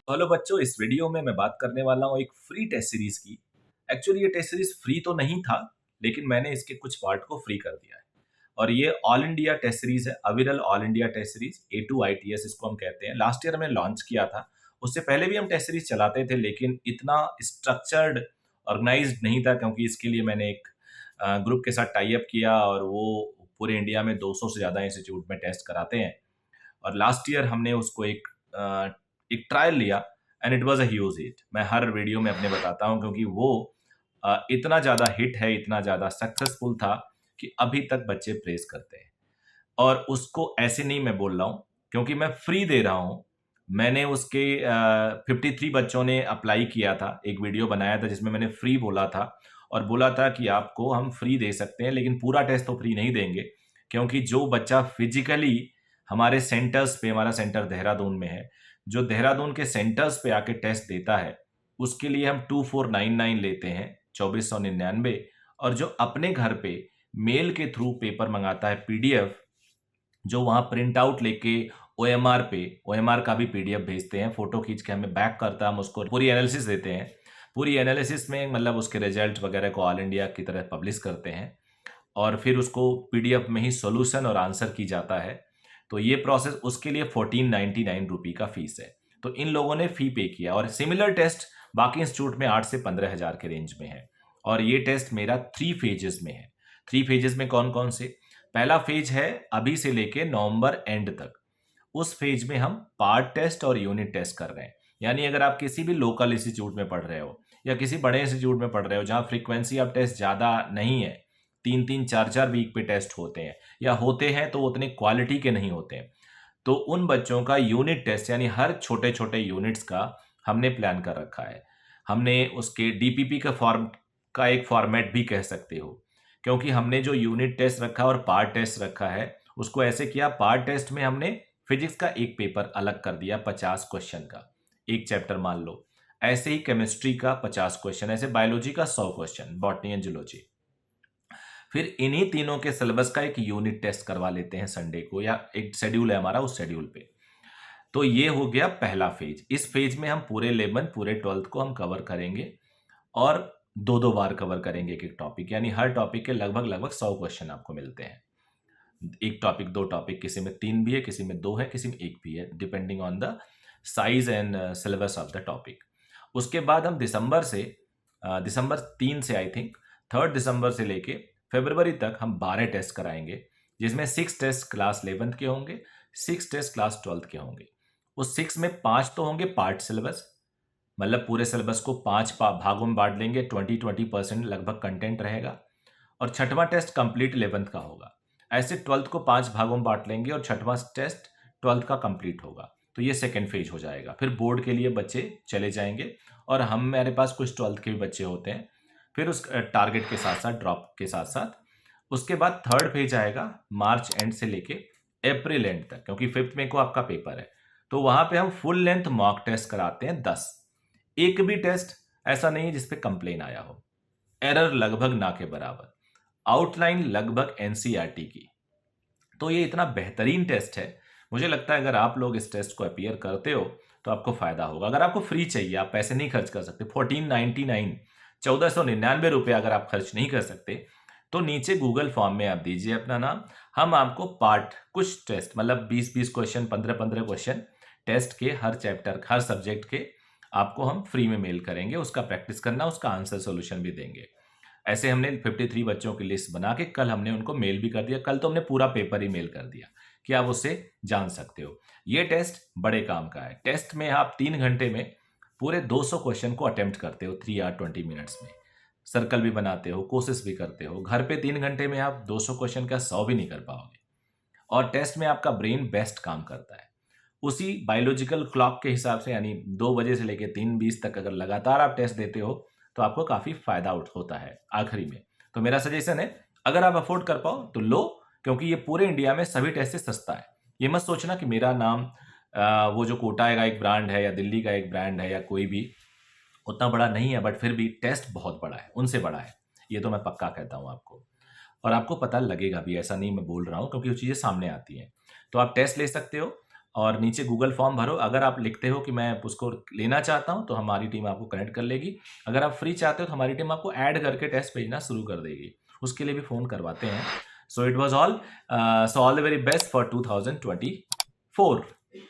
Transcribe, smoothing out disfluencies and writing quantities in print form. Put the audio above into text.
Hello बच्चों, इस video में मैं बात करने वाला हूँ एक फ्री टेस्ट सीरीज की। एक्चुअली ये टेस्ट सीरीज फ्री तो नहीं था, लेकिन मैंने इसके कुछ पार्ट को फ्री कर दिया है। और ये ऑल इंडिया टेस्ट सीरीज है, अविरल all India test series A2ITS इसको हम कहते हैं। लास्ट ईयर में लॉन्च किया था। उससे पहले भी हम टेस्ट सीरीज चलाते थे, लेकिन इतना स्ट्रक्चर्ड ऑर्गेनाइज्ड नहीं था, क्योंकि इसके लिए मैंने एक ग्रुप के साथ टाई अप किया और वो पूरे इंडिया में 200 से ज़्यादा इंस्टीट्यूट में टेस्ट कराते हैं। और लास्ट ईयर हमने उसको एक ट्रायल लिया and it was a huge hit. मैं हर वीडियो में अपने बताता हूँ, क्योंकि वो इतना ज़्यादा हिट है, इतना ज़्यादा सक्सेसफुल था कि अभी तक बच्चे प्रेज़ करते हैं। और उसको ऐसे नहीं मैं बोल रहा हूँ, क्योंकि मैं फ्री दे रहा हूँ। मैंने उसके 53 बच्चों ने अप्लाई किया था, एक वीडियो बनाया था जिसमें मैंने फ्री बोला था और बोला था कि आपको हम फ्री दे सकते हैं, लेकिन पूरा टेस्ट तो फ्री नहीं देंगे, क्योंकि जो बच्चा फिजिकली हमारे सेंटर्स पे, हमारा सेंटर देहरादून में है, जो देहरादून के सेंटर्स पे आके टेस्ट देता है, उसके लिए हम 2499 लेते हैं, 2499। और जो अपने घर पे मेल के थ्रू पेपर मंगाता है, पीडीएफ, जो वहाँ प्रिंट आउट लेके ओएमआर का भी पीडीएफ भेजते हैं, फोटो खींच के हमें बैक करता है, हम उसको पूरी एनालिसिस देते हैं। पूरी एनालिसिस में मतलब उसके रिजल्ट वगैरह को ऑल इंडिया की तरह पब्लिश करते हैं और फिर उसको पीडीएफ में ही सॉल्यूशन और आंसर की जाता है। तो ये प्रोसेस, उसके लिए 1499 रुपये का फीस है। तो इन लोगों ने फी पे किया और सिमिलर टेस्ट बाकी इंस्टीट्यूट में 8 से 15 हज़ार के रेंज में है। और ये टेस्ट मेरा 3 फेजेस में है। 3 फेजेस में कौन कौन से? पहला फेज है अभी से लेके नवंबर एंड तक। उस फेज में हम पार्ट टेस्ट और यूनिट टेस्ट कर रहे हैं। यानी अगर आप किसी भी लोकल इंस्टीट्यूट में पढ़ रहे हो या किसी बड़े इंस्टीट्यूट में पढ़ रहे हो जहाँ फ्रीक्वेंसी ऑफ टेस्ट ज़्यादा नहीं है, 3-3 4-4 वीक पे टेस्ट होते हैं, या होते हैं तो उतने क्वालिटी के नहीं होते हैं, तो उन बच्चों का यूनिट टेस्ट, यानी हर छोटे छोटे यूनिट्स का हमने प्लान कर रखा है। हमने उसके डीपीपी का फॉर्म का एक फॉर्मेट भी कह सकते हो, क्योंकि हमने जो यूनिट टेस्ट रखा और पार्ट टेस्ट रखा है, उसको ऐसे किया। पार्ट टेस्ट में हमने फिजिक्स का एक पेपर अलग कर दिया 50 क्वेश्चन का, एक चैप्टर मान लो। ऐसे ही केमिस्ट्री का 50 क्वेश्चन, ऐसे बायोलॉजी का 100 क्वेश्चन, बॉटनी एंड जूलॉजी। फिर इन्हीं तीनों के सिलेबस का एक यूनिट टेस्ट करवा लेते हैं संडे को, या एक शेड्यूल है हमारा, उस शेड्यूल पे। तो ये हो गया पहला फेज। इस फेज में हम पूरे 11 पूरे 12 को हम कवर करेंगे और दो दो बार कवर करेंगे एक एक टॉपिक, यानी हर टॉपिक के लगभग लगभग 100 क्वेश्चन आपको मिलते हैं। एक टॉपिक, दो टॉपिक, किसी में 3 भी है, किसी में 2 है, किसी में 1 भी है, depending on the size and syllabus of the topic. उसके बाद हम दिसंबर 3 से, आई थिंक 3 दिसंबर से लेके फरवरी तक हम 12 टेस्ट कराएंगे, जिसमें 6 टेस्ट क्लास 11th के होंगे, 6 टेस्ट क्लास 12th के होंगे। उस 6 में 5 तो होंगे पार्ट सिलेबस, मतलब पूरे सिलेबस को 5 भागों में बांट लेंगे, 20% लगभग कंटेंट रहेगा। और छठवां टेस्ट कंप्लीट 11th का होगा। ऐसे 12th को 5 भागों में बांट लेंगे और छठवां टेस्ट 12th का कंप्लीट होगा। तो ये सेकेंड फेज हो जाएगा। फिर बोर्ड के लिए बच्चे चले जाएंगे और मेरे पास कुछ 12th के भी बच्चे होते हैं, फिर उस टारगेट के साथ साथ, ड्रॉप के साथ साथ। उसके बाद थर्ड फेज आएगा मार्च एंड से लेके अप्रैल एंड तक, क्योंकि 5 मई को आपका पेपर है। तो वहां पे हम फुल लेंथ मॉक टेस्ट कराते हैं 10। एक भी टेस्ट ऐसा नहीं है जिसपे कंप्लेन आया हो, एरर लगभग ना के बराबर, आउटलाइन लगभग एनसीईआरटी की। तो ये इतना बेहतरीन टेस्ट है। मुझे लगता है अगर आप लोग इस टेस्ट को अपीयर करते हो तो आपको फायदा होगा। अगर आपको फ्री चाहिए, आप पैसे नहीं खर्च कर सकते, 1499 1499 रुपये अगर आप खर्च नहीं कर सकते, तो नीचे गूगल फॉर्म में आप दीजिए अपना नाम। हम आपको पार्ट, कुछ टेस्ट, मतलब 20-20 क्वेश्चन, 15-15 क्वेश्चन टेस्ट के, हर चैप्टर, हर सब्जेक्ट के आपको हम फ्री में मेल करेंगे। उसका प्रैक्टिस करना, उसका आंसर सॉल्यूशन भी देंगे। ऐसे हमने 53 बच्चों की लिस्ट बना के कल हमने उनको मेल भी कर दिया। कल तो हमने पूरा पेपर ही मेल कर दिया कि आप उससे जान सकते हो। ये टेस्ट बड़े काम का है। टेस्ट में आप 3 घंटे में पूरे 200 क्वेश्चन को अटेम्प्ट करते हो, 3 आवर 20 मिनट्स में। सर्कल भी बनाते हो, कोशिश भी करते हो। घर पे 3 घंटे में आप 200 क्वेश्चन का 100 भी नहीं कर पाओगे। और टेस्ट में आपका ब्रेन बेस्ट काम करता है। उसी बायोलॉजिकल क्लॉक के हिसाब से, यानी 2 बजे से लेकर 3:20 तक अगर लगातार आप टेस्ट देते हो तो आपको काफ़ी फायदा आउट होता है आखिरी में। तो मेरा सजेशन है, अगर आप अफोर्ड कर पाओ तो लो, क्योंकि ये पूरे इंडिया में सभी टेस्ट से सस्ता है। ये मत सोचना कि मेरा नाम वो जो कोटा का एक ब्रांड है या दिल्ली का एक ब्रांड है या कोई भी, उतना बड़ा नहीं है, बट फिर भी टेस्ट बहुत बड़ा है, उनसे बड़ा है। ये तो मैं पक्का कहता हूँ आपको, और आपको पता लगेगा भी, ऐसा नहीं मैं बोल रहा हूँ, क्योंकि वो चीज़ें सामने आती हैं। तो आप टेस्ट ले सकते हो और नीचे गूगल फॉर्म भरो। अगर आप लिखते हो कि मैं उसको लेना चाहता हूँ तो हमारी टीम आपको कनेक्ट कर लेगी। अगर आप फ्री चाहते हो तो हमारी टीम आपको ऐड करके टेस्ट भेजना शुरू कर देगी, उसके लिए भी फ़ोन करवाते हैं। So it was all, so all the very best for 2024।